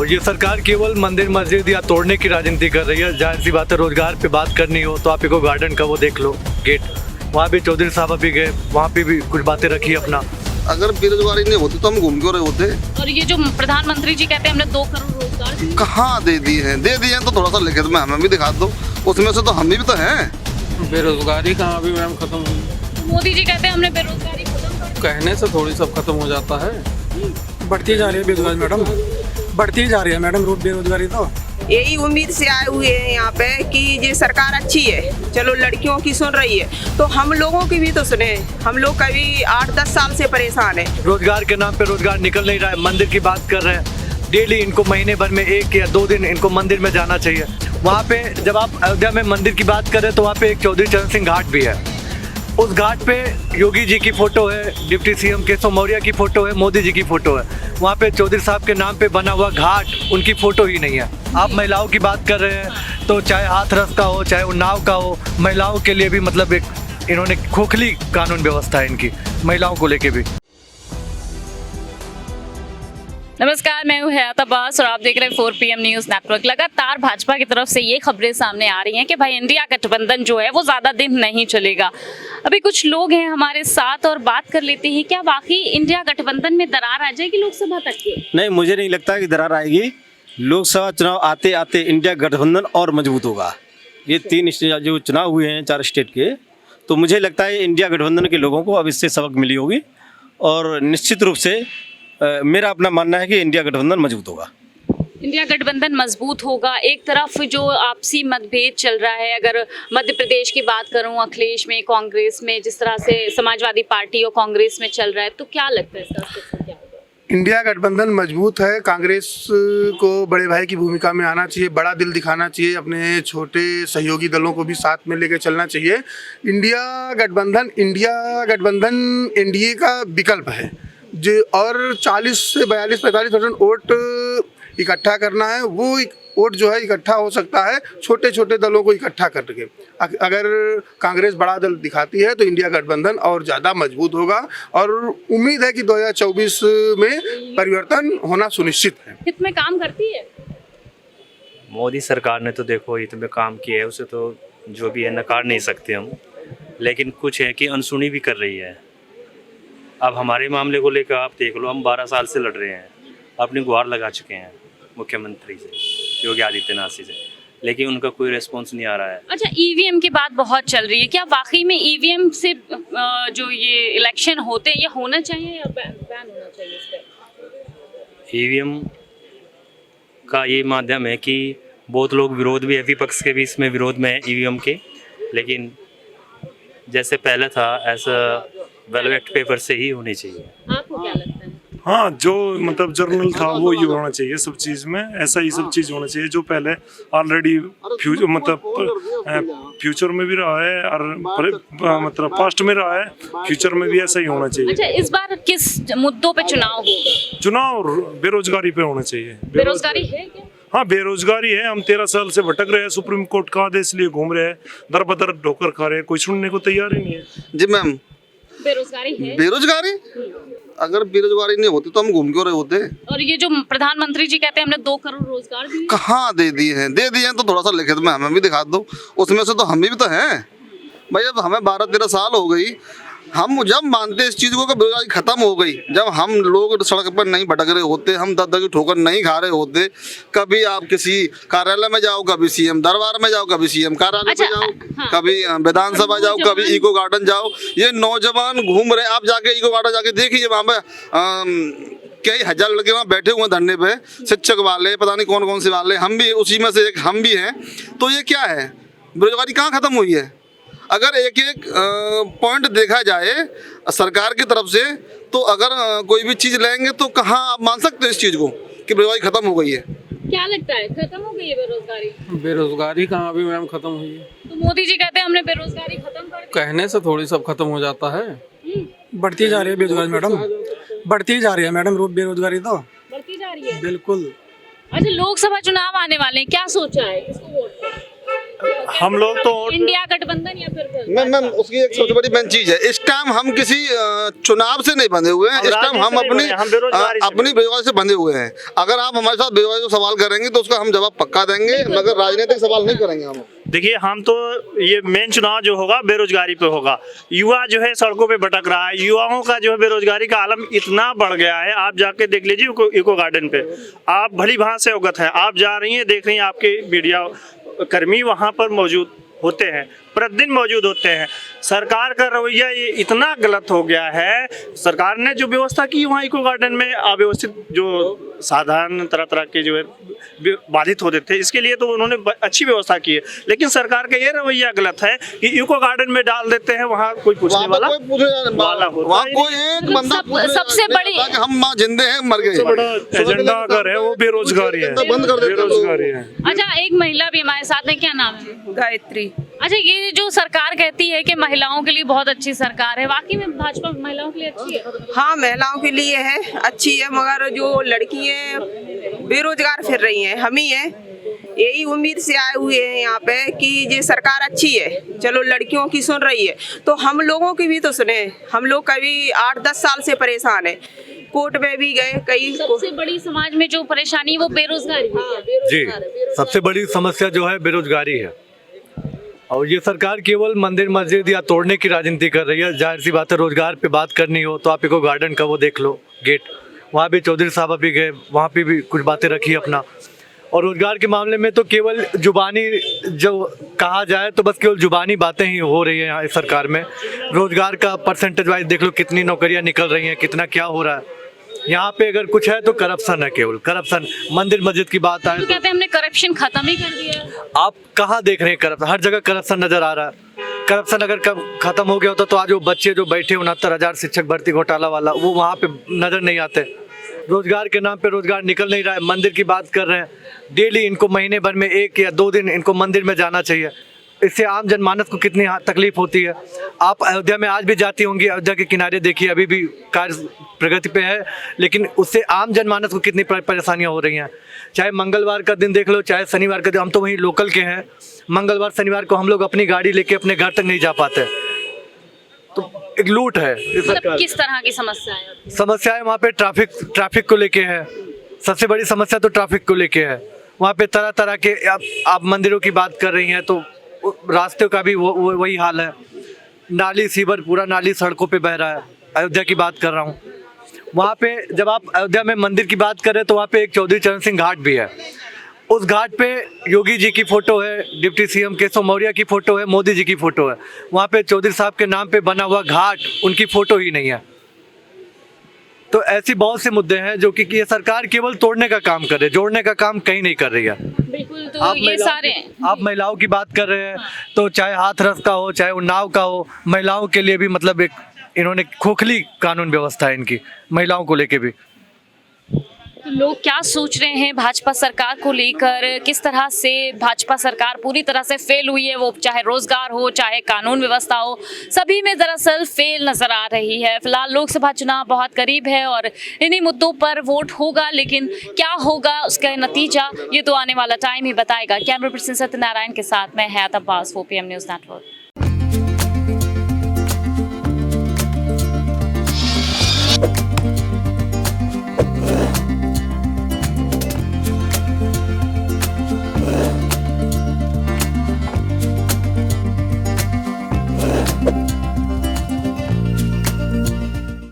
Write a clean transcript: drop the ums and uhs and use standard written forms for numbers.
और ये सरकार केवल मंदिर मस्जिद या तोड़ने की राजनीति कर रही है। जाहिर सी बात है, रोजगार पे बात करनी हो तो आप एक गार्डन का वो देख लो गेट, वहाँ भी चौधरी साहब अभी गए, वहाँ पे भी कुछ बातें रखी अपना। अगर बेरोजगारी नहीं होती तो हम घूम क्यों रहे होते। और ये जो प्रधानमंत्री जी कहते हैं हमने 2 करोड़ रोजगार दिए, कहाँ दे दिए हैं तो थोड़ा सा लिखित में हमें भी दिखा दो, उसमें से तो हम भी तो हैं। बेरोजगारी कहाँ अभी मैम खत्म हुई? मोदी जी कहते हैं हमने बेरोजगारी खत्म कर दी। कहने से थोड़ी सब खत्म हो जाता है। बढ़ती जा रही है बेरोजगारी मैडम, बढ़ती जा रही है मैडम बेरोजगारी। तो यही उम्मीद से आए हुए हैं यहाँ पे कि ये सरकार अच्छी है, चलो लड़कियों की सुन रही है तो हम लोगों की भी तो सुने। हम लोग कभी 8-10 साल से परेशान है। रोजगार के नाम पे रोजगार निकल नहीं रहा है। मंदिर की बात कर रहे हैं, डेली इनको महीने भर में 1 या 2 दिन इनको मंदिर में जाना चाहिए। वहाँ पे जब आप अयोध्या में मंदिर की बात करें तो वहाँ पे एक चौधरी चरण सिंह घाट भी है। उस घाट पे योगी जी की फोटो है, डिप्टी सीएम केशव मौर्य की फोटो है, मोदी जी की फोटो है। वहाँ पे चौधरी साहब के नाम पे बना हुआ घाट, उनकी फोटो ही नहीं है। आप महिलाओं की बात कर रहे हैं तो चाहे हाथरस का हो, चाहे उन्नाव का हो, महिलाओं के लिए भी मतलब एक इन्होंने खोखली कानून व्यवस्था है इनकी, महिलाओं को लेके भी। नमस्कार, मैं हूं हयात अब्बास और आप देख रहे हैं 4 PM न्यूज़ नेटवर्क। लगातार भाजपा की तरफ से ये खबरें सामने आ रही हैं कि भाई इंडिया गठबंधन जो है वो ज़्यादा दिन नहीं चलेगा। अभी कुछ लोग हैं हमारे साथ और बात कर लेते हैं, क्या वाकई इंडिया गठबंधन में दरार आ जाएगी लोकसभा तक के? नहीं, मुझे नहीं लगता कि दरार आएगी। लोकसभा चुनाव आते आते इंडिया गठबंधन और मजबूत होगा। ये 3 जो चुनाव हुए हैं 4 स्टेट के, तो मुझे लगता है इंडिया गठबंधन के लोगों को अब इससे सबक मिली होगी और निश्चित रूप से मेरा अपना मानना है कि इंडिया गठबंधन मजबूत होगा। इंडिया गठबंधन मजबूत होगा। एक तरफ जो आपसी मतभेद चल रहा है, अगर मध्य प्रदेश की बात करूं, अखिलेश में, कांग्रेस में, जिस तरह से समाजवादी पार्टी और कांग्रेस में चल रहा है, तो क्या लगता है इसका क्या होगा? इंडिया गठबंधन मजबूत है। कांग्रेस को बड़े भाई की भूमिका में आना चाहिए, बड़ा दिल दिखाना चाहिए, अपने छोटे सहयोगी दलों को भी साथ में लेकर चलना चाहिए। इंडिया गठबंधन एनडीए का विकल्प है जो, और 40 से 42-45% वोट इकट्ठा करना है। वो वोट जो है इकट्ठा हो सकता है छोटे छोटे दलों को इकट्ठा करके। अगर कांग्रेस बड़ा दल दिखाती है तो इंडिया गठबंधन और ज़्यादा मजबूत होगा और उम्मीद है कि 2024 में परिवर्तन होना सुनिश्चित है। हित में काम करती है मोदी सरकार ने, तो देखो हित में काम किया है, उसे तो जो भी है नकार नहीं सकते हम, लेकिन कुछ है कि अनसुनी भी कर रही है। अब हमारे मामले को लेकर आप देख लो, हम 12 साल से लड़ रहे हैं, अपनी गुहार लगा चुके हैं मुख्यमंत्री से, योगी आदित्यनाथ से, लेकिन उनका कोई रिस्पॉन्स नहीं आ रहा है। अच्छा, ईवीएम की बात बहुत चल रही है, क्या वाकई में ईवीएम से जो ये इलेक्शन होते हैं ये होना चाहिए या बैन होना चाहिए इस पर? ईवीएम का ये माध्यम है कि बहुत लोग विरोध भी है, विपक्ष के भी इसमें विरोध में है ईवीएम के, लेकिन जैसे पहले था ऐसा बैलेट पेपर से ही होनी चाहिए। आपको क्या लगता है? हाँ, जो मतलब जर्नल था वो ही होना चाहिए सब चीज़ में, ऐसा ही सब चीज़ होना चाहिए जो पहले ऑलरेडी फ्यूचर में भी रहा है और मतलब पास्ट में रहा है, फ्यूचर में भी ऐसा ही होना चाहिए। अच्छा, इस बार किस मुद्दों पे चुनाव होगा? चुनाव बेरोजगारी पे होना चाहिए। बेरोजगारी है क्या? हाँ, बेरोजगारी है। हम 13 साल से भटक रहे हैं, सुप्रीम कोर्ट का आदेश लिए घूम रहे हैं, दर बदर ठोकर खा रहे हैं, कोई सुनने को तैयार ही नहीं है। जी मैम, बेरोजगारी है। बेरोजगारी अगर बेरोजगारी नहीं होती तो हम घूम क्यों रहे होते। और ये जो प्रधानमंत्री जी कहते हैं हमने 2 करोड़ रोजगार दिए, कहाँ दे दिए हैं तो थोड़ा सा लिखित में हमें भी दिखा दो, उसमें से तो हम भी तो हैं भाई। अब हमें 12-13 साल हो गई, हम जब मानते इस चीज़ को कि बेरोजगारी खत्म हो गई, जब हम लोग सड़क पर नहीं भटक रहे होते, हम दर की ठोकर नहीं खा रहे होते, कभी आप किसी कार्यालय में जाओ, कभी सीएम दरबार में जाओ, कभी सीएम कार्यालय में जाओ, कभी विधानसभा जाओ, कभी इको गार्डन जाओ, ये नौजवान घूम रहे। आप जाके इको गार्डन जाके देखिए, वहाँ पे कई हजार लड़के वहाँ बैठे हुए धरने पे, शिक्षक वाले, पता नहीं कौन कौन से वाले, हम भी उसी में से एक हम भी हैं। तो ये क्या है, बेरोजगारी कहाँ खत्म हुई है? अगर एक पॉइंट देखा जाए सरकार की तरफ से, तो अगर कोई भी चीज़ लेंगे तो कहाँ आप मान सकते हो इस चीज़ को कि बेरोजगारी खत्म हो गई है? क्या लगता है खत्म हो गई है बेरोजगारी? बेरोजगारी कहाँ अभी मैम खत्म हुई है? तो मोदी जी कहते हैं हमने बेरोजगारी खत्म कर दी। कहने से थोड़ी सब खत्म हो जाता है। बढ़ती जा रही है बेरोजगारी मैडम, बढ़ती जा रही है मैडम बेरोजगारी। तो बढ़ती जा रही है, बिल्कुल। अच्छा, लोकसभा चुनाव आने वाले हैं, क्या सोचा है, किसको वोट करें? हम लोग तो इंडिया गठबंधन या फिर मैम उसकी एक सबसे बड़ी मेन चीज है, इस टाइम हम किसी चुनाव से नहीं बंधे हुए हैं, इस टाइम हम अपनी बेरोजगारी से बंधे हुए हैं। अगर आप हमारे साथ बेरोजगारी को सवाल करेंगे तो उसका हम जवाब पक्का देंगे, मगर राजनीतिक सवाल नहीं करेंगे हम। देखिए, हम तो ये मेन चुनाव जो होगा बेरोजगारी पे होगा। युवा जो है सड़कों पे भटक रहा है, युवाओं का जो है बेरोजगारी का आलम इतना बढ़ गया है। आप जाके देख लीजिए इको गार्डन पे, आप भली भांति से अवगत हैं, आप जा रही हैं, देख रही हैं, आपके मीडिया कर्मी वहाँ पर मौजूद होते हैं, प्रतिदिन मौजूद होते हैं। सरकार का रवैया ये इतना गलत हो गया है। सरकार ने जो व्यवस्था की वहाँ इको गार्डन में अव्यवस्थित जो साधारण तरह तरह के जो है बाधित होते थे, इसके लिए तो उन्होंने अच्छी व्यवस्था की है, लेकिन सरकार का ये रवैया गलत है कि इको गार्डन में डाल देते हैं, वहाँ कोई पूछने वाला वहाँ कोई एक बंदा सबसे बड़ी हम माँ जिंदे हैं मर गए। बड़ा एजेंडा अगर है वो बेरोजगारी है, बंद कर देते बेरोजगारी है। अच्छा, एक महिला भी हमारे साथ है, क्या नाम है? गायत्री। अच्छा, ये जो सरकार कहती है कि महिलाओं के लिए बहुत अच्छी सरकार है, वाकई में भाजपा महिलाओं के लिए अच्छी है? हाँ, महिलाओं के लिए है, अच्छी है, मगर जो लड़की है बेरोजगार फिर रही हैं, हम ही हैं। यही उम्मीद से आए हुए हैं यहाँ पे कि ये सरकार अच्छी है, चलो लड़कियों की सुन रही है तो हम लोगों की भी तो सुने। हम लोग कभी 8-10 साल से परेशान है, कोर्ट में भी गए कई। सबसे बड़ी समाज में जो परेशानी वो बेरोजगारी है। जी, सबसे बड़ी समस्या जो है बेरोजगारी है, और ये सरकार केवल मंदिर मस्जिद या तोड़ने की राजनीति कर रही है। जाहिर सी बात है, रोजगार पे बात करनी हो तो आप इको गार्डन का वो देख लो गेट, वहाँ भी चौधरी साहब अभी गए, वहाँ पे भी कुछ बातें रखी अपना। और रोजगार के मामले में तो केवल जुबानी जो कहा जाए तो बस केवल जुबानी बातें ही हो रही है यहाँ इस सरकार में। रोजगार का परसेंटेज वाइज देख लो, कितनी नौकरियाँ निकल रही हैं, कितना क्या हो रहा है यहाँ पे। अगर कुछ है तो करप्शन है, केवल करप्शन। मंदिर मस्जिद की बात आए तो कहते हैं हमने करप्शन खत्म ही कर दिया है। आप कहाँ देख रहे हैं करप्शन? हर जगह करप्शन नजर आ रहा है। करप्शन अगर खत्म हो गया होता तो आज वो बच्चे जो बैठे 69,000 शिक्षक भर्ती घोटाला वाला, वो वहाँ पे नजर नहीं आते। रोजगार के नाम पे रोजगार निकल नहीं रहा है। मंदिर की बात कर रहे हैं, डेली इनको महीने भर में 1 या 2 दिन इनको मंदिर में जाना चाहिए। इससे आम जनमानस को कितनी तकलीफ होती है। आप अयोध्या में आज भी जाती होंगी, अयोध्या के किनारे देखिए, अभी भी कार्य प्रगति पे है, लेकिन उससे आम जनमानस को कितनी परेशानियां हो रही हैं। चाहे मंगलवार का दिन देख लो, चाहे शनिवार का दिन। हम तो वहीं लोकल के हैं, मंगलवार शनिवार को हम लोग अपनी गाड़ी लेके अपने घर तक नहीं जा पाते। तो एक लूट है इस सरकार। किस तरह की समस्याएं? समस्याएं वहाँ पे ट्रैफिक को लेके है। सबसे बड़ी समस्या तो ट्रैफिक को लेके है। वहाँ पे तरह तरह के आप मंदिरों की बात कर रही हैं तो रास्ते का भी वही हाल है। नाली सीवर, पूरा नाली सड़कों पे बह रहा है। अयोध्या की बात कर रहा हूँ, वहाँ पे जब आप अयोध्या में मंदिर की बात करें तो वहाँ पे एक चौधरी चरण सिंह घाट भी है। उस घाट पे योगी जी की फोटो है, डिप्टी सीएम केशव मौर्य की फोटो है, मोदी जी की फोटो है। वहाँ पे चौधरी साहब के नाम पे बना हुआ घाट, उनकी फोटो ही नहीं है। तो ऐसी बहुत से मुद्दे हैं जो कि ये सरकार केवल तोड़ने का काम कर रही है, जोड़ने का काम कहीं नहीं कर रही है। बिल्कुल, तो ये सारे आप महिलाओं की बात कर रहे हैं तो चाहे हाथरस का हो, चाहे उन्नाव का हो, महिलाओं के लिए भी मतलब एक इन्होंने खोखली कानून व्यवस्था है इनकी, महिलाओं को लेके भी। तो लोग क्या सोच रहे हैं भाजपा सरकार को लेकर? किस तरह से भाजपा सरकार पूरी तरह से फेल हुई है, वो चाहे रोजगार हो, चाहे कानून व्यवस्था हो, सभी में दरअसल फेल नजर आ रही है। फिलहाल लोकसभा चुनाव बहुत करीब है और इन्हीं मुद्दों पर वोट होगा, लेकिन क्या होगा उसका नतीजा ये तो आने वाला टाइम ही बताएगा। कैमरा पर्सन सत्यनारायण के साथ मैं हयात अब्बास, 4PM न्यूज़ नेटवर्क।